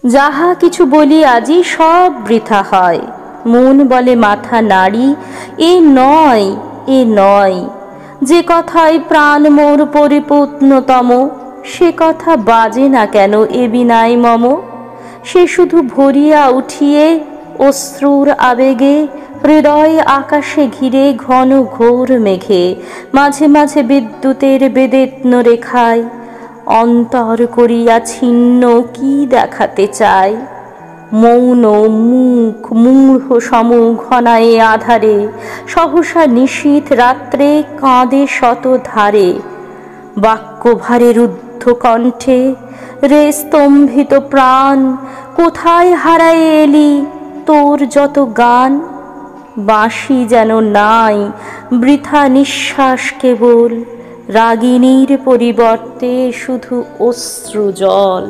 যাহা কিছু বলি আজি সব বৃথা হয়। মন বলে মাথা নাড়ি, এ নয়, এ নয়। যে কথায় প্রাণ মোর পরিপূর্ণতম, সে কথা বাজে না কেন এ বিনায় মম। সে শুধু ভরিয়া উঠিয়ে অশ্রুর আবেগে, হৃদয় আকাশে ঘিরে ঘন ঘোর মেঘে, মাঝে মাঝে বিদ্যুতের বেদেত্ন রেখায় অন্তর করিয়া ছিন্ন কি দেখাতে চায়। মৌন মুখ মূঢ় সম ঘনায়ে আধারে, সহসা নিশীথ রাত্রে কাঁদে শত ধারে। বাক্যভারে রুদ্ধ কণ্ঠে, রে স্তম্ভিত প্রাণ, কোথায় হারায়ে এলি তোর যত গান। বাঁশি যেন নাই, বৃথা নিঃশ্বাস কেবল, রাগিনীর পরিবর্তে শুধু অশ্রু জল।